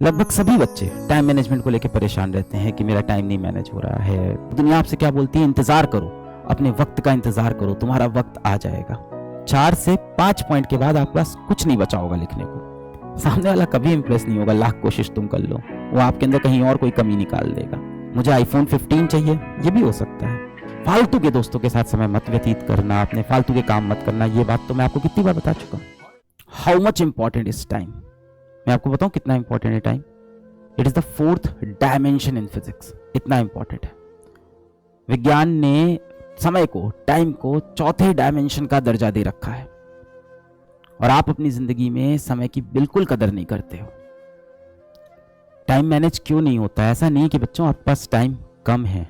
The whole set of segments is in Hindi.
लगभग सभी बच्चे टाइम मैनेजमेंट को लेकर परेशान रहते हैं कि मेरा टाइम नहीं मैनेज हो रहा है। दुनिया आपसे क्या बोलती है? इंतजार करो, अपने वक्त का इंतजार करो, तुम्हारा वक्त आ जाएगा। 4 से 5 पॉइंट के बाद आपके पास कुछ नहीं बचा होगा लिखने को। सामने वाला कभी इंप्रेस नहीं होगा, लाख कोशिश तुम कर लो, वो आपके अंदर कहीं और कोई कमी निकाल देगा। मुझे आईफोन 15 चाहिए, ये भी हो सकता है। फालतू के दोस्तों के साथ समय मत व्यतीत करना, अपने फालतू के काम मत करना, ये बात तो मैं आपको कितनी बार बता चुका हूँ। How much important is time? मैं आपको बताऊं कितना इंपॉर्टेंट है time. It is the 4th dimension in physics. इतना इंपॉर्टेंट है। विज्ञान ने समय को, टाइम को 4थे डायमेंशन का दर्जा दे रखा है, और आप अपनी जिंदगी में समय की बिल्कुल कदर नहीं करते हो। टाइम मैनेज क्यों नहीं होता है? ऐसा नहीं कि बच्चों आपके पास टाइम कम है,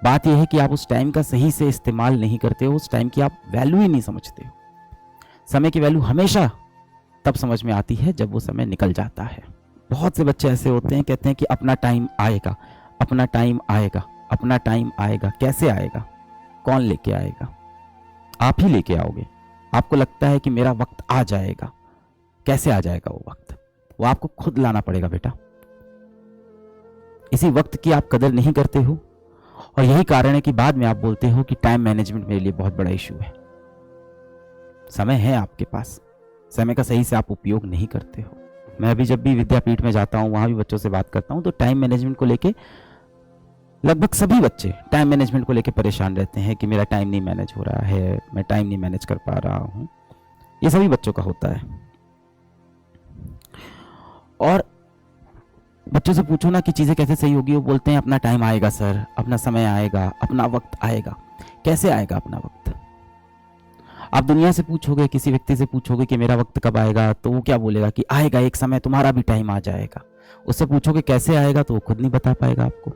बात यह है कि आप उस टाइम का सही से इस्तेमाल नहीं करते हो, उस टाइम की आप वैल्यू ही नहीं समझते हो। समय की वैल्यू हमेशा तब समझ में आती है जब वो समय निकल जाता है। बहुत से बच्चे ऐसे होते हैं, कहते हैं कि अपना टाइम आएगा, अपना टाइम आएगा, अपना टाइम आएगा। कैसे आएगा? कौन लेके आएगा? आप ही लेके आओगे। आपको लगता है कि मेरा वक्त आ जाएगा। कैसे आ जाएगा वो वक्त? वो आपको खुद लाना पड़ेगा बेटा। इसी वक्त की आप कदर नहीं करते हो, और यही कारण है कि बाद में आप बोलते हो कि टाइम मैनेजमेंट मेरे लिए बहुत बड़ा इशू है। समय है आपके पास, समय का सही से आप उपयोग नहीं करते हो। मैं अभी जब भी विद्यापीठ में जाता हूँ, वहां भी बच्चों से बात करता हूँ, तो टाइम मैनेजमेंट को लेके लगभग सभी बच्चे टाइम मैनेजमेंट को लेके परेशान रहते हैं कि मेरा टाइम नहीं मैनेज हो रहा है, मैं टाइम नहीं मैनेज कर पा रहा हूँ। ये सभी बच्चों का होता है। और बच्चों से पूछो ना कि चीजें कैसे सही होगी, वो बोलते हैं अपना टाइम आएगा सर, अपना समय आएगा, अपना वक्त आएगा। कैसे आएगा अपना वक्त? आप दुनिया से पूछोगे, किसी व्यक्ति से पूछोगे कि मेरा वक्त कब आएगा, तो वो क्या बोलेगा कि आएगा एक समय, तुम्हारा भी टाइम आ जाएगा। उससे पूछोगे कैसे आएगा, तो वो खुद नहीं बता पाएगा आपको।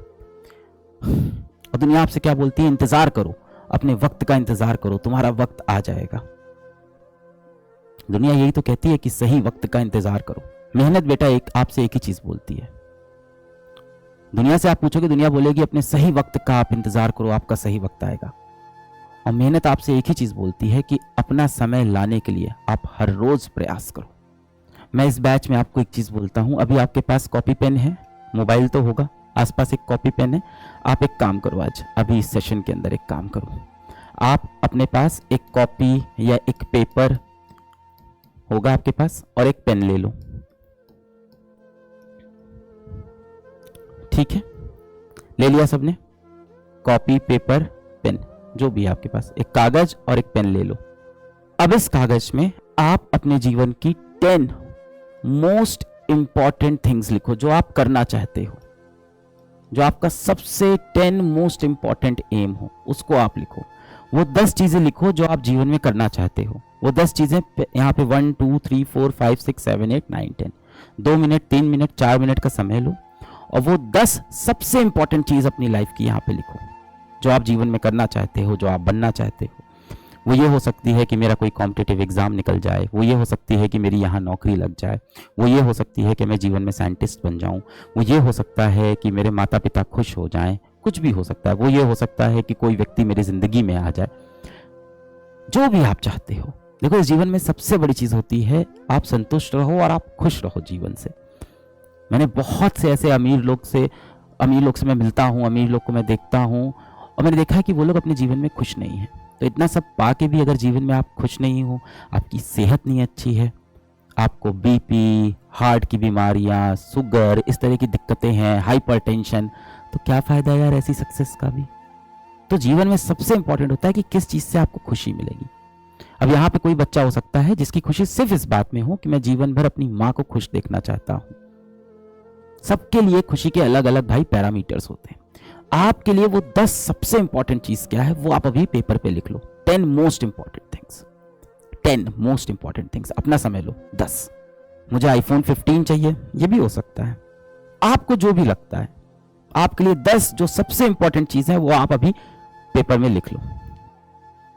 और दुनिया आपसे क्या बोलती है? इंतजार करो, अपने वक्त का इंतजार करो, तुम्हारा वक्त आ जाएगा। दुनिया यही तो कहती है कि सही वक्त का इंतजार करो। मेहनत बेटा आपसे एक ही चीज बोलती है। दुनिया से आप पूछोगे, दुनिया बोलेगी अपने सही वक्त का आप इंतजार करो, आपका सही वक्त आएगा। और मेहनत आपसे एक ही चीज बोलती है कि अपना समय लाने के लिए आप हर रोज प्रयास करो। मैं इस बैच में आपको एक चीज बोलता हूं, अभी आपके पास कॉपी पेन है, मोबाइल तो होगा, आसपास एक कॉपी पेन है। आप एक काम करो, आज अभी इस सेशन के अंदर एक काम करो, आप अपने पास एक कॉपी या एक पेपर होगा आपके पास, और एक पेन ले लो। ठीक है, ले लिया सबने? कॉपी, पेपर, पेन, जो भी है आपके पास, एक कागज और एक पेन ले लो। अब इस कागज में आप अपने जीवन की 10 मोस्ट इंपॉर्टेंट थिंग्स लिखो, जो आप करना चाहते हो, जो आपका सबसे 10 मोस्ट इंपॉर्टेंट एम हो, उसको आप लिखो। वो 10 चीजें लिखो जो आप जीवन में करना चाहते हो। वो 10 चीजें यहाँ पे 1 2 3 4 5 6 7 8 9 10, 2 मिनट, 3 मिनट, 4 मिनट का समय लो, और वो 10 सबसे इंपॉर्टेंट चीज अपनी लाइफ की यहाँ पे लिखो, जो आप जीवन में करना चाहते हो, जो आप बनना चाहते हो। वो ये हो सकती है कि मेरा कोई कॉम्पिटिटिव एग्जाम निकल जाए, वो ये हो सकती है कि मेरी यहाँ नौकरी लग जाए, वो ये हो सकती है कि मैं जीवन में साइंटिस्ट बन जाऊं, वो ये हो सकता है कि मेरे माता पिता खुश हो जाएं, कुछ भी हो सकता है। वो ये हो सकता है कि कोई व्यक्ति मेरी जिंदगी में आ जाए। जो भी आप चाहते हो। देखो, इस जीवन में सबसे बड़ी चीज होती है आप संतुष्ट रहो और आप खुश रहो जीवन से। मैंने बहुत से ऐसे अमीर लोग से मैं मिलता हूँ, अमीर लोग को मैं देखता हूँ, और मैंने देखा है कि वो लोग अपने जीवन में खुश नहीं है। तो इतना सब पा के भी अगर जीवन में आप खुश नहीं हो, आपकी सेहत नहीं अच्छी है, आपको बीपी, हार्ट की बीमारियां, शुगर, इस तरह की दिक्कतें हैं, हाइपरटेंशन, तो क्या फायदा यार ऐसी सक्सेस का भी। तो जीवन में सबसे इंपॉर्टेंट होता है कि किस चीज से आपको खुशी मिलेगी। अब यहाँ पे कोई बच्चा हो सकता है जिसकी खुशी सिर्फ इस बात में हो कि मैं जीवन भर अपनी माँ को खुश देखना चाहता हूँ। सबके लिए खुशी के अलग अलग भाई पैरामीटर्स होते हैं। आपके लिए वो 10 सबसे इंपॉर्टेंट चीज क्या है, वो आप अभी पेपर पे लिख लो। 10 most important things, 10 most important things. अपना समय लो। 10, मुझे आईफोन 15 चाहिए, ये भी हो सकता है। आपको जो भी लगता है, आपके लिए 10 जो सबसे इंपॉर्टेंट चीज है, वो आप अभी पेपर में लिख लो।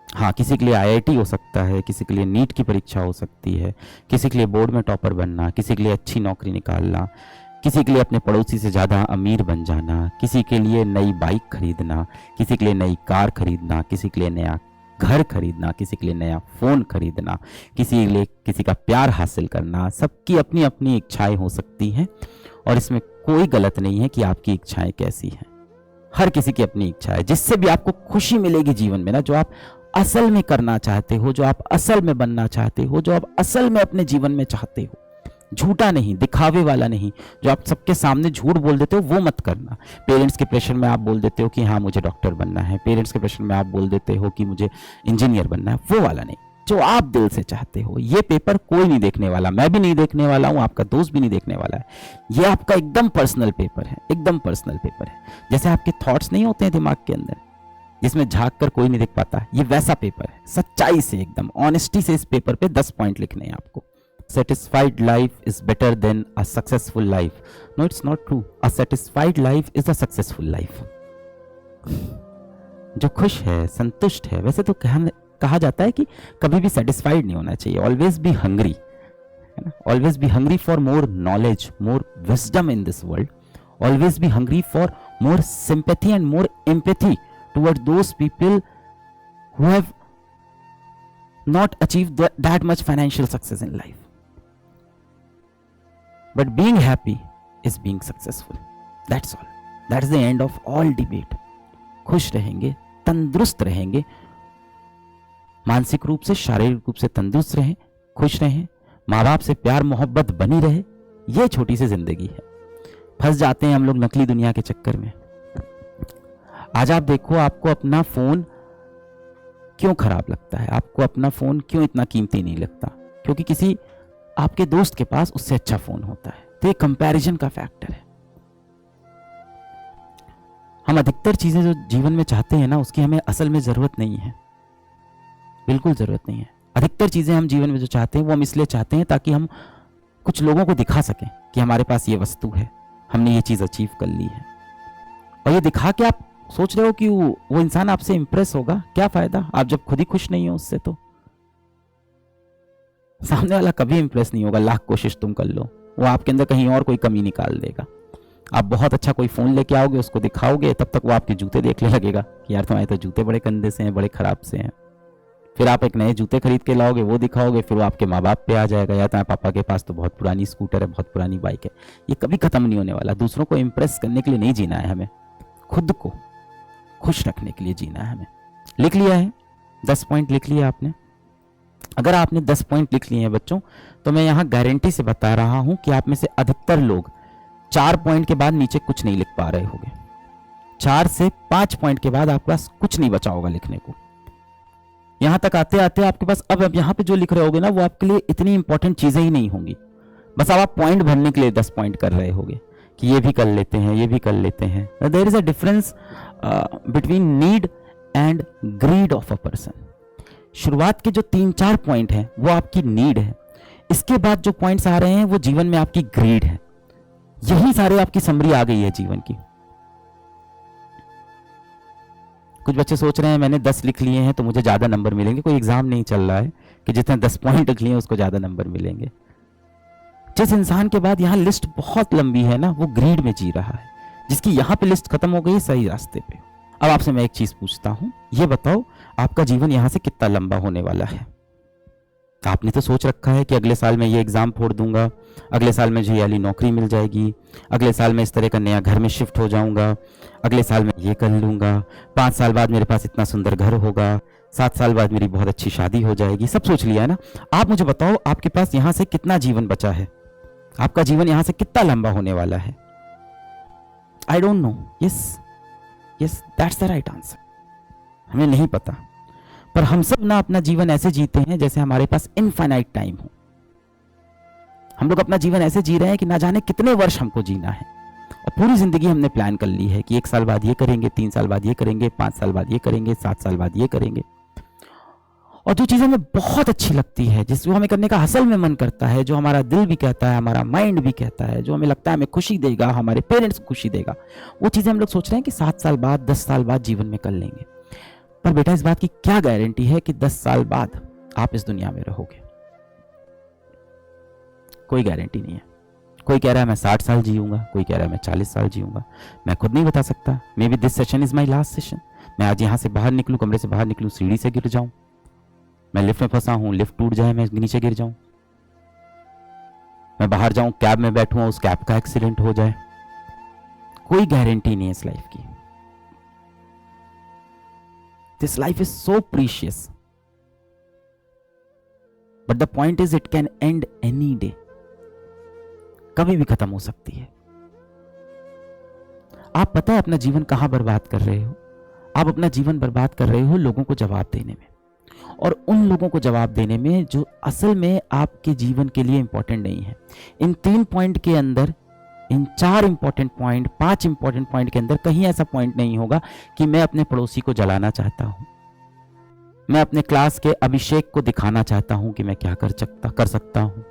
हाँ, किसी के लिए आईआईटी हो सकता है, किसी के लिए नीट की परीक्षा हो सकती है, किसी के लिए बोर्ड में टॉपर बनना, किसी के लिए अच्छी नौकरी निकालना, किसी के लिए अपने पड़ोसी से ज़्यादा अमीर बन जाना, किसी के लिए नई बाइक खरीदना, किसी के लिए नई कार खरीदना, किसी के लिए नया घर खरीदना, किसी के लिए नया फ़ोन खरीदना, किसी के लिए किसी का प्यार हासिल करना। सबकी अपनी अपनी इच्छाएं हो सकती हैं, और इसमें कोई गलत नहीं है कि आपकी इच्छाएं कैसी हैं। हर किसी की अपनी इच्छा है, जिससे भी आपको खुशी मिलेगी जीवन में ना, जो आप असल में करना चाहते हो, जो आप असल में बनना चाहते हो, जो आप असल में अपने जीवन में चाहते हो, झूठा नहीं, दिखावे वाला नहीं। जो आप सबके सामने झूठ बोल देते हो वो मत करना। पेरेंट्स के प्रेशर में आप बोल देते हो कि हाँ मुझे डॉक्टर बनना है, पेरेंट्स के प्रेशर में आप बोल देते हो कि मुझे इंजीनियर बनना है, वो वाला नहीं। जो आप दिल से चाहते हो। ये पेपर कोई नहीं देखने वाला, मैं भी नहीं देखने वाला हूं, आपका दोस्त भी नहीं देखने वाला है। ये आपका एकदम पर्सनल पेपर है, एकदम पर्सनल पेपर है। जैसे आपके थॉट्स नहीं होते हैं दिमाग के अंदर, जिसमें झांक कर कोई नहीं देख पाता, ये वैसा पेपर है। सच्चाई से, एकदम ऑनेस्टी से इस पेपर पे 10 पॉइंट लिखने हैं आपको। Satisfied life is better than a successful life. No, it's not true. A satisfied life is a successful life. जो खुश है, संतुष्ट है, वैसे तो कहा जाता है कि कभी भी सेटिस्फाइड नहीं होना चाहिए, ऑलवेज बी हंग्री, है ना, always be hungry for more knowledge, more wisdom in this world, always be hungry for more sympathy and more empathy toward those people who have not achieved that much financial success in life. But being happy is being successful. That's all. That's the end of all debate. खुश रहेंगे, तंदुरुस्त रहेंगे, मानसिक रूप से, शारीरिक रूप से तंदुरुस्त रहें, खुश रहें, माँ बाप से प्यार मोहब्बत बनी रहे। ये छोटी सी जिंदगी है। फंस जाते हैं हम लोग नकली दुनिया के चक्कर में। आज आप देखो, आपको अपना फोन क्यों खराब लगता है, आपको अपना फोन क्यों इतना कीमती नहीं लगता? क्योंकि किसी आपके दोस्त के पास उससे अच्छा फोन होता है। तो ये कंपैरिजन का फैक्टर है। हम अधिकतर चीजें जो जीवन में चाहते हैं ना, उसकी हमें असल में जरूरत नहीं है, बिल्कुल जरूरत नहीं है। अधिकतर चीजें हम जीवन में जो चाहते हैं वो हम इसलिए चाहते हैं ताकि हम कुछ लोगों को दिखा सकें कि हमारे पास ये वस्तु है, हमने ये चीज अचीव कर ली है। और ये दिखा के आप सोच रहे हो कि वो इंसान आपसे इंप्रेस होगा, क्या फायदा? आप जब खुद ही खुश नहीं हो उससे, तो सामने वाला कभी इंप्रेस नहीं होगा। लाख कोशिश तुम कर लो, वो आपके अंदर कहीं और कोई कमी निकाल देगा। आप बहुत अच्छा कोई फोन लेके आओगे, उसको दिखाओगे, तब तक वो आपके जूते देखने लगेगा कि यार तुम्हारे तो जूते बड़े गंदे से हैं, बड़े खराब से हैं। फिर आप एक नए जूते खरीद के लाओगे, वो दिखाओगे, फिर वो आपके माँ बाप पे आ जाएगा, या तुम्हारे पापा के पास तो बहुत पुरानी स्कूटर है, बहुत पुरानी बाइक है। ये कभी खत्म नहीं होने वाला। दूसरों को इंप्रेस करने के लिए नहीं जीना है हमें, खुद को खुश रखने के लिए जीना है हमें। लिख लिया है? 10 पॉइंट लिख लिया आपने? अगर आपने 10 पॉइंट लिख लिए हैं बच्चों, तो मैं यहां गारंटी से बता रहा हूं कि आप में से अधिकतर लोग 4 पॉइंट के बाद नीचे कुछ नहीं लिख पा रहे होंगे। 4 से 5 पॉइंट के बाद आपके पास कुछ नहीं बचा होगा लिखने को। यहां तक आते आते आपके पास अब यहां पे जो लिख रहे होगे ना, वो आपके लिए इतनी इंपॉर्टेंट चीजें ही नहीं होंगी। बस अब आप पॉइंट भरने के लिए 10 पॉइंट कर रहे होगे कि ये भी कर लेते हैं, ये भी कर लेते हैं। There is a difference between need and greed of a person. शुरुआत के जो 3-4 पॉइंट हैं वो आपकी नीड है, इसके बाद जो पॉइंट्स आ रहे हैं वो जीवन में आपकी ग्रीड है। यही सारे आपकी समरी आ गई है जीवन की। कुछ बच्चे सोच रहे हैं मैंने 10 लिख लिए हैं तो मुझे ज्यादा नंबर मिलेंगे। कोई एग्जाम नहीं चल रहा है कि जितने 10 पॉइंट लिख लिए उसको ज्यादा नंबर मिलेंगे। जिस इंसान के बाद यहाँ लिस्ट बहुत लंबी है ना, वो ग्रीड में जी रहा है। जिसकी यहाँ पे लिस्ट खत्म हो गई, सही रास्ते पे। अब आपसे मैं एक चीज पूछता हूं, ये बताओ आपका जीवन यहां से कितना लंबा होने वाला है? आपने तो सोच रखा है कि अगले साल मैं ये एग्जाम फोड़ दूंगा, अगले साल मुझे ये वाली नौकरी मिल जाएगी, अगले साल मैं इस तरह का नया घर में शिफ्ट हो जाऊंगा, अगले साल मैं ये कर लूंगा, 5 साल बाद मेरे पास इतना सुंदर घर होगा, 7 साल बाद मेरी बहुत अच्छी शादी हो जाएगी। सब सोच लिया है ना? आप मुझे बताओ आपके पास यहां से कितना जीवन बचा है? आपका जीवन यहां से कितना लंबा होने वाला है? I don't know. Yes, that's the right answer. हमें नहीं पता, पर हम सब ना अपना जीवन ऐसे जीते हैं जैसे हमारे पास इनफाइनाइट टाइम हो। हम लोग अपना जीवन ऐसे जी रहे हैं कि ना जाने कितने वर्ष हमको जीना है, और पूरी जिंदगी हमने प्लान कर ली है कि 1 साल बाद ये करेंगे, 3 साल बाद ये करेंगे, 5 साल बाद ये करेंगे, 7 साल बाद ये करेंगे। और जो चीजें हमें बहुत अच्छी लगती है, जिसको हमें करने का असल में मन करता है, जो हमारा दिल भी कहता है, हमारा माइंड भी कहता है, जो हमें लगता है हमें खुशी देगा, हमारे पेरेंट्स को खुशी देगा, वो चीजें हम लोग सोच रहे हैं कि 7 साल बाद, 10 साल बाद जीवन में कर लेंगे। पर बेटा, इस बात की क्या गारंटी है कि 10 साल बाद आप इस दुनिया में रहोगे? कोई गारंटी नहीं है। कोई कह रहा है मैं 60 साल जीऊंगा, कोई कह रहा है मैं 40 साल जीऊंगा। मैं खुद नहीं बता सकता। May be this session is my last session. मैं आज यहां से बाहर निकलूं, कमरे से बाहर निकलूं, सीढ़ी से गिर जाऊं, मैं लिफ्ट में फंसा हूं, लिफ्ट टूट जाए, मैं नीचे गिर जाऊं। मैं बाहर जाऊं, कैब में बैठूं, उस कैब का एक्सीडेंट हो जाए, कोई गारंटी नहीं है इस लाइफ की। This life is so precious, but the point is it can and any day, कभी भी खत्म हो सकती है। आप पता है अपना जीवन कहां बर्बाद कर रहे हो? आप अपना जीवन बर्बाद कर रहे हो लोगों को जवाब देने में, और उन लोगों को जवाब देने में जो असल में आपके जीवन के लिए इंपॉर्टेंट नहीं है। इन 3 पॉइंट के अंदर, इन 4 इंपॉर्टेंट पॉइंट, 5 इंपॉर्टेंट पॉइंट के अंदर कहीं ऐसा पॉइंट नहीं होगा कि मैं अपने पड़ोसी को जलाना चाहता हूं, मैं अपने क्लास के अभिषेक को दिखाना चाहता हूं कि मैं क्या कर सकता हूं।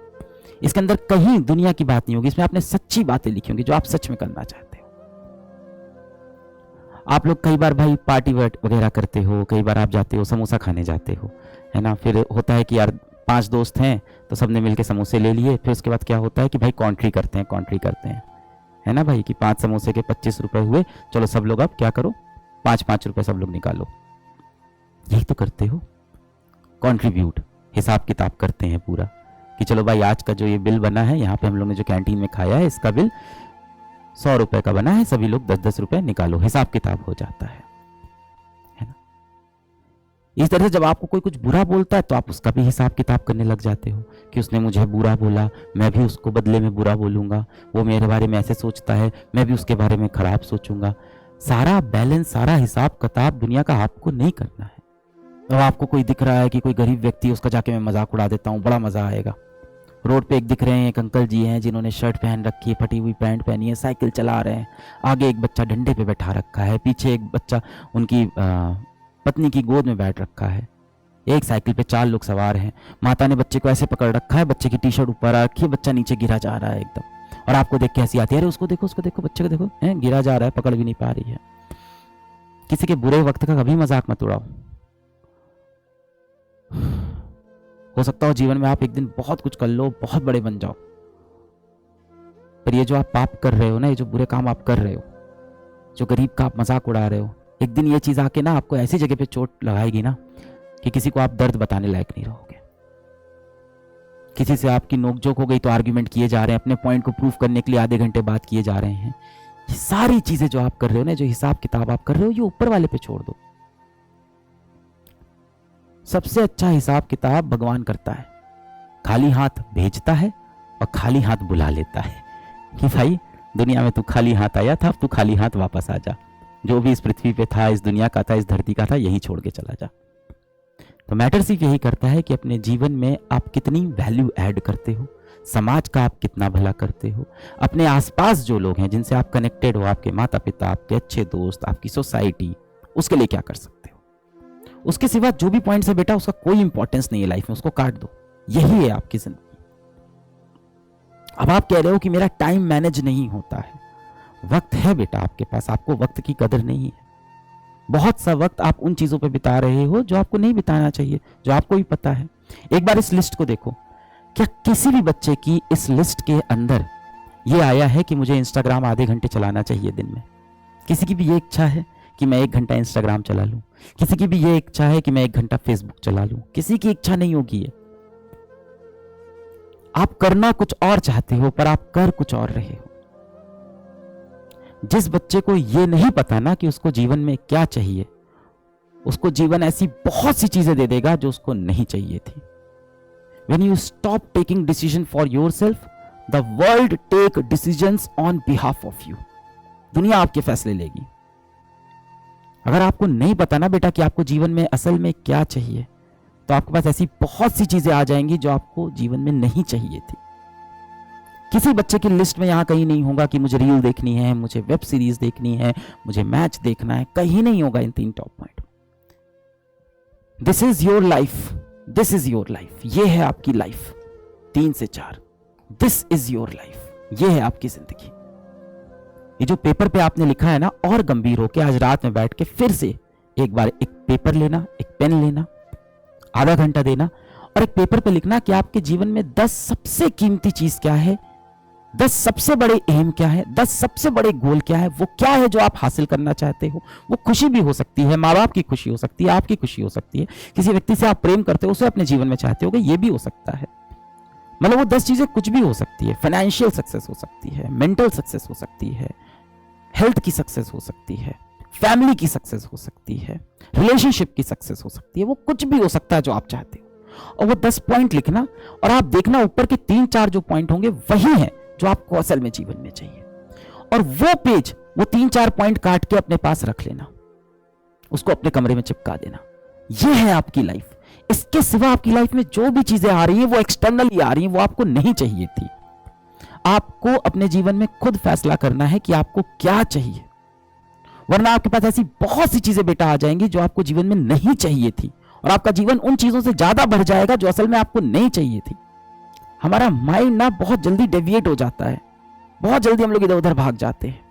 इसके अंदर कहीं दुनिया की बात नहीं होगी, इसमें आपने सच्ची बातें लिखी होंगी जो आप सच में करना चाहते हो। आप लोग कई बार भाई पार्टी वगैरह करते हो, कई बार आप जाते हो समोसा खाने जाते हो, है ना, फिर होता है कि यार 5 दोस्त हैं तो सबने मिलके समोसे ले लिए, फिर उसके बाद क्या होता है कि भाई कॉन्ट्री करते हैं, है ना भाई, कि 5 समोसे के 25 रुपए हुए, चलो सब लोग अब क्या करो, 5-5 रुपए सब लोग निकालो। यही तो करते हो, कॉन्ट्रीब्यूट, हिसाब किताब करते हैं पूरा, कि चलो भाई आज का जो ये बिल बना है, यहाँ पे हम लोग ने जो कैंटीन में खाया है, इसका बिल 100 रुपए का बना है, सभी लोग 10-10 रुपए निकालो, हिसाब किताब हो जाता है ना। इस तरह से जब आपको कोई कुछ बुरा बोलता है तो आप उसका भी हिसाब किताब करने लग जाते हो कि उसने मुझे बुरा बोला, मैं भी उसको बदले में बुरा बोलूंगा, वो मेरे बारे में ऐसे सोचता है, मैं भी उसके बारे में खराब सोचूंगा। सारा बैलेंस, सारा हिसाब किताब दुनिया का आपको नहीं करना है। अब आपको कोई दिख रहा है कि कोई गरीब व्यक्ति, उसका जाके मैं मजाक उड़ा देता हूँ, बड़ा मजा आएगा। रोड पे एक दिख रहे हैं, एक अंकल जी हैं जिन्होंने शर्ट पहन रखी है, फटी हुई पैंट पहनी है, साइकिल चला रहे हैं, आगे एक बच्चा डंडे पे बैठा रखा है, पीछे एक बच्चा उनकी पत्नी की गोद में बैठ रखा है, एक साइकिल पे 4 लोग सवार हैं, माता ने बच्चे को ऐसे पकड़ रखा है, बच्चे की टी शर्ट ऊपर आ रखी है, बच्चा नीचे गिरा जा रहा है एकदम, और आपको देख के हंसी आती है, अरे उसको देखो बच्चे को देखो, है गिरा जा रहा है, पकड़ भी नहीं पा रही है। किसी के बुरे वक्त का कभी मजाक मत उड़ाओ। हो सकता हो जीवन में आप एक दिन बहुत कुछ कर लो, बहुत बड़े बन जाओ, पर ये जो आप पाप कर रहे हो ना, ये जो बुरे काम आप कर रहे हो, जो गरीब का आप मजाक उड़ा रहे हो, एक दिन ये चीज आके ना आपको ऐसी जगह पे चोट लगाएगी ना कि किसी को आप दर्द बताने लायक नहीं रहोगे। किसी से आपकी नोकझोंक हो गई तो आर्ग्यूमेंट किए जा रहे हैं, अपने पॉइंट को प्रूव करने के लिए आधे घंटे बात किए जा रहे हैं। ये सारी चीजें जो आप कर रहे हो ना, जो हिसाब किताब आप कर रहे हो, ये ऊपर वाले पे छोड़ दो। सबसे अच्छा हिसाब किताब भगवान करता है, खाली हाथ भेजता है और खाली हाथ बुला लेता है कि भाई दुनिया में तू खाली हाथ आया था, अब तू खाली हाथ वापस आ जा, जो भी इस पृथ्वी पे था, इस दुनिया का था, इस धरती का था, यही छोड़ के चला जा। तो मैटर सिर्फ यही करता है कि अपने जीवन में आप कितनी वैल्यू ऐड करते हो, समाज का आप कितना भला करते हो, अपने आसपास जो लोग हैं जिनसे आप कनेक्टेड हो, आपके माता पिता, आपके अच्छे दोस्त, आपकी सोसाइटी, उसके लिए क्या कर सकते हो। उसके सिवा जो भी पॉइंट्स है बेटा, उसका कोई इंपॉर्टेंस नहीं है लाइफ में, उसको काट दो। यही है आपकी जिंदगी। अब आप कह रहे हो कि मेरा टाइम मैनेज नहीं होता है, वक्त है बेटा आपके पास, आपको वक्त की कदर नहीं है। बहुत सा वक्त आप उन चीजों पे बिता रहे हो जो आपको नहीं बिताना चाहिए, जो आपको भी पता है। एक बार इस लिस्ट को देखो, क्या किसी भी बच्चे की इस लिस्ट के अंदर ये आया है कि मुझे इंस्टाग्राम आधे घंटे चलाना चाहिए दिन में? किसी की भी ये इच्छा है कि मैं 1 घंटा इंस्टाग्राम चला लूं? किसी की भी ये इच्छा है कि मैं 1 घंटा फेसबुक चला लूं? किसी की इच्छा नहीं होगी ये। आप करना कुछ और चाहते हो, पर आप कर कुछ और रहे हो। जिस बच्चे को ये नहीं पता ना कि उसको जीवन में क्या चाहिए, उसको जीवन ऐसी बहुत सी चीजें दे देगा जो उसको नहीं चाहिए थी। When you stop taking decision for yourself, the world take decisions on behalf of you. दुनिया आपके फैसले लेगी। अगर आपको नहीं पता ना बेटा कि आपको जीवन में असल में क्या चाहिए, तो आपके पास ऐसी बहुत सी चीजें आ जाएंगी जो आपको जीवन में नहीं चाहिए थी। किसी बच्चे की लिस्ट में यहां कहीं नहीं होगा कि मुझे रील देखनी है, मुझे वेब सीरीज देखनी है, मुझे मैच देखना है, कहीं नहीं होगा इन 3 top point. This is your life, this is your life, ये है आपकी लाइफ। 3 से 4, दिस इज योर लाइफ, ये है आपकी जिंदगी। ये जो पेपर पे आपने लिखा है ना, और गंभीर होके आज रात में बैठ के फिर से एक बार एक पेपर लेना, एक पेन लेना, आधा घंटा देना और एक पेपर पे लिखना कि आपके जीवन में 10 सबसे कीमती चीज क्या है, 10 सबसे बड़े एम क्या है, 10 सबसे बड़े गोल क्या है, वो क्या है जो आप हासिल करना चाहते हो। वो खुशी भी हो सकती है, माँ बाप की खुशी हो सकती है, आपकी खुशी हो सकती है, किसी व्यक्ति से आप प्रेम करते हो, उसे अपने जीवन में चाहते हो, ये भी हो सकता है। मतलब वो 10 चीजें कुछ भी हो सकती है। फाइनेंशियल सक्सेस हो सकती है, मेंटल सक्सेस हो सकती है, हेल्थ की सक्सेस हो सकती है, फैमिली की सक्सेस हो सकती है, रिलेशनशिप की सक्सेस हो सकती है, वो कुछ भी हो सकता है जो आप चाहते हो। और वो 10 पॉइंट लिखना और आप देखना ऊपर के 3-4 जो पॉइंट होंगे वही है जो आपको असल में जीवन में चाहिए। और वो पेज, वो 3-4 पॉइंट काट के अपने पास रख लेना, उसको अपने कमरे में चिपका देना। ये है आपकी लाइफ। इसके सिवा आपकी लाइफ में जो भी चीजें आ रही हैं वो एक्सटर्नली आ रही हैं, वो आपको नहीं चाहिए थी। आपको अपने जीवन में खुद फैसला करना है कि आपको क्या चाहिए, वरना आपके पास ऐसी बहुत सी चीजें बेटा आ जाएंगी जो आपको जीवन में नहीं चाहिए थी, और आपका जीवन उन चीजों से ज्यादा भर जाएगा जो असल में आपको नहीं चाहिए थी। हमारा माइंड ना बहुत जल्दी डेविएट हो जाता है, बहुत जल्दी हम लोग इधर उधर भाग जाते हैं।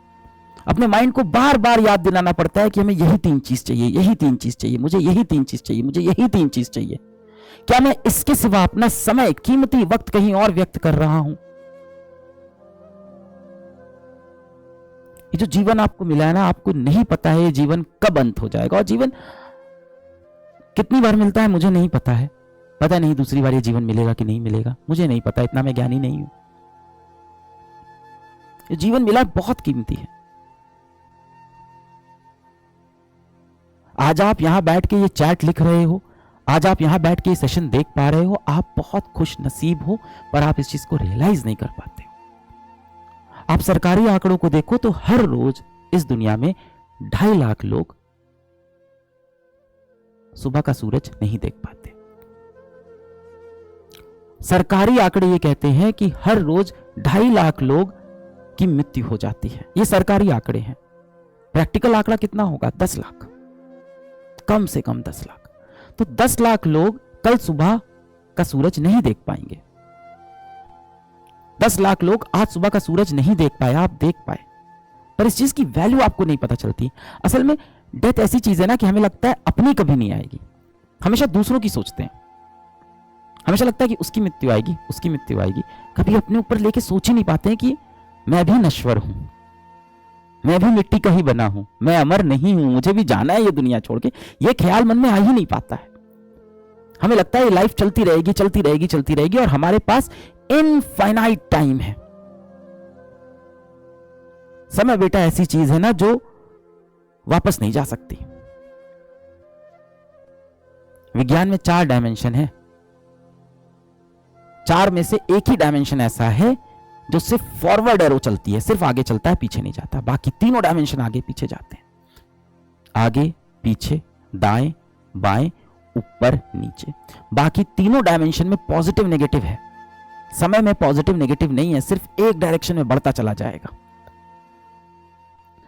अपने माइंड को बार बार याद दिलाना पड़ता है कि हमें यही 3 चीज चाहिए, यही 3 चीज चाहिए, मुझे यही 3 चीज चाहिए, मुझे यही 3 चीज चाहिए। क्या मैं इसके सिवा अपना समय, कीमती वक्त कहीं और व्यक्त कर रहा हूं? ये जो जीवन आपको मिला है ना, आपको नहीं पता है ये जीवन कब अंत हो जाएगा, और जीवन कितनी बार मिलता है मुझे नहीं पता है। पता नहीं दूसरी बार ये जीवन मिलेगा कि नहीं मिलेगा, मुझे नहीं पता, इतना मैं ज्ञानी नहीं हूं। ये जीवन मिला बहुत कीमती है। आज आप यहां बैठ के ये चैट लिख रहे हो, आज आप यहां बैठ के ये सेशन देख पा रहे हो, आप बहुत खुश नसीब हो, पर आप इस चीज को रियलाइज नहीं कर पाते हो। आप सरकारी आंकड़ों को देखो तो हर रोज इस दुनिया में 2.5 लाख लोग सुबह का सूरज नहीं देख पाते। सरकारी आंकड़े ये कहते हैं कि हर रोज 2.5 लाख लोग की मृत्यु हो जाती है। ये सरकारी आंकड़े हैं। प्रैक्टिकल आंकड़ा कितना होगा? 10 लाख, कम से कम 10 लाख। तो 10 लाख लोग कल सुबह का सूरज नहीं देख पाएंगे। 10 लाख लोग आज सुबह का सूरज नहीं देख पाए, आप देख पाए, पर इस चीज की वैल्यू आपको नहीं पता चलती। असल में डेथ ऐसी चीज है ना कि हमें लगता है अपनी कभी नहीं आएगी, हमेशा दूसरों की सोचते हैं। हमेशा लगता है कि उसकी मृत्यु आएगी, उसकी मृत्यु आएगी। कभी अपने ऊपर लेके सोच ही नहीं पाते हैं कि मैं भी नश्वर हूं, मैं भी मिट्टी का ही बना हूं, मैं अमर नहीं हूं, मुझे भी जाना है ये दुनिया छोड़ के। ये ख्याल मन में आ ही नहीं पाता है। हमें लगता है ये लाइफ चलती रहेगी, चलती रहेगी, चलती रहेगी, और हमारे पास इनफाइनाइट टाइम है। समय बेटा ऐसी चीज है ना जो वापस नहीं जा सकती। विज्ञान में 4 डायमेंशन है, 4 में से एक ही डायमेंशन ऐसा है जो सिर्फ फॉरवर्ड एरो चलती है, सिर्फ आगे चलता है, पीछे नहीं जाता। बाकी तीनों डायमेंशन आगे पीछे जाते हैं, आगे पीछे, दाएं बाएं, ऊपर नीचे। बाकी तीनों डायमेंशन में पॉजिटिव नेगेटिव है। समय में पॉजिटिव नेगेटिव नहीं है, सिर्फ एक डायरेक्शन में बढ़ता चला जाएगा।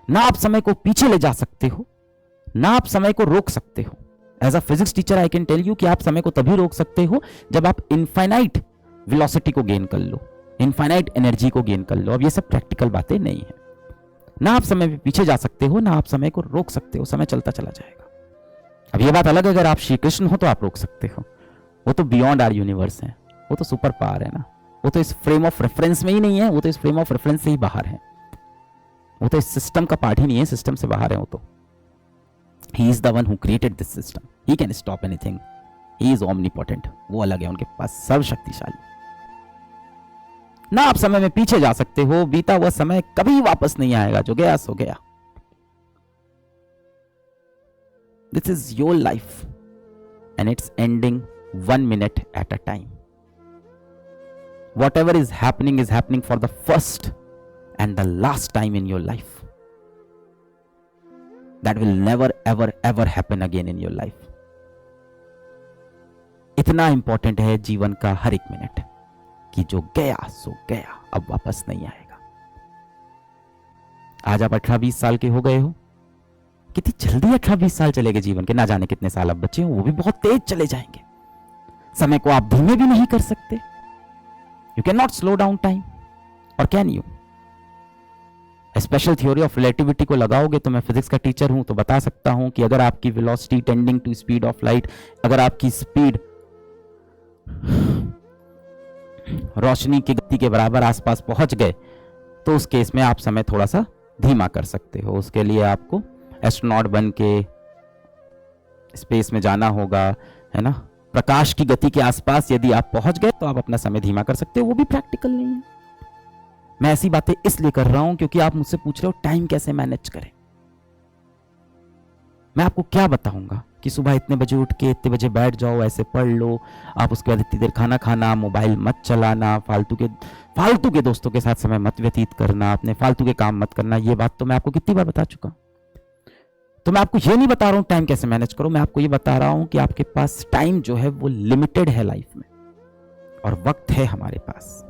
ना आप समय को पीछे ले जा सकते हो, ना आप समय को रोक सकते हो। As a physics teacher I can tell you कि आप समय को तभी रोक सकते हो जब आप इनफाइनाइट वेलोसिटी को गेन कर लो, इनफाइनाइट एनर्जी को गेन कर लो। अब ये सब प्रैक्टिकल बातें नहीं है। ना आप समय पे पीछे जा सकते हो, ना आप समय को रोक सकते हो, समय चलता चला जाएगा। अब ये बात अलग है, अगर आप श्री कृष्ण हो तो आप रोक सकते हो, वो तो बियॉन्ड आर यूनिवर्स है, वो तो सुपर पावर है ना, वो तो इस फ्रेम ऑफ रेफरेंस में ही नहीं है, वो तो इस फ्रेम ऑफ रेफरेंस से ही बाहर है, वो तो इस सिस्टम का पार्ट ही नहीं है, सिस्टम से बाहर है। वो तो he is the one who created this system, he can stop anything, he is omnipotent, वो अलग है, उनके पास सर्वशक्तिशाली। ना आप समय में पीछे जा सकते हो, बीता हुआ समय कभी वापस नहीं आएगा, जो गया सो गया। This is your life and it's ending 1 minute at a time. Whatever is happening for the first and the last time in your life. That will never ever ever happen again in your life. इतना इंपॉर्टेंट है जीवन का हर एक मिनट कि जो गया सो गया, अब वापस नहीं आएगा। आज आप 18-20 साल के हो गए हो, कितनी जल्दी 18-20 साल चले गए जीवन के, ना जाने कितने साल अब बचे हो, वो भी बहुत तेज चले जाएंगे। समय को आप धीमे भी नहीं कर सकते। You can not slow down time, और can you? Special theory of relativity को लगाओगे तो, मैं फिजिक्स का टीचर हूं तो बता सकता हूं कि अगर आपकी velocity tending to speed of light, अगर आपकी स्पीड रोशनी की गति के बराबर आसपास पहुंच गए तो उस केस में आप समय थोड़ा सा धीमा कर सकते हो। उसके लिए आपको एस्ट्रोनॉट बन के स्पेस में जाना होगा, है ना, प्रकाश की गति के आसपास यदि आप पहुंच गए तो आप अपना समय धीमा कर सकते हो, वो भी प्रैक्टिकल नहीं है। मैं ऐसी बातें इसलिए कर रहा हूं क्योंकि आप मुझसे पूछ रहे हो टाइम कैसे मैनेज करें। मैं आपको क्या बताऊंगा कि सुबह इतने बजे उठ के इतने बजे बैठ जाओ, ऐसे पढ़ लो, आप उसके बाद इतनी देर खाना खाना, मोबाइल मत चलाना, फालतू के दोस्तों के साथ समय मत व्यतीत करना, अपने फालतू के काम मत करना। ये बात तो मैं आपको कितनी बार बता चुका। तो मैं आपको ये नहीं बता रहा हूं टाइम कैसे मैनेज करो, मैं आपको ये बता रहा हूं कि आपके पास टाइम जो है वो लिमिटेड है लाइफ में, और वक्त है हमारे पास।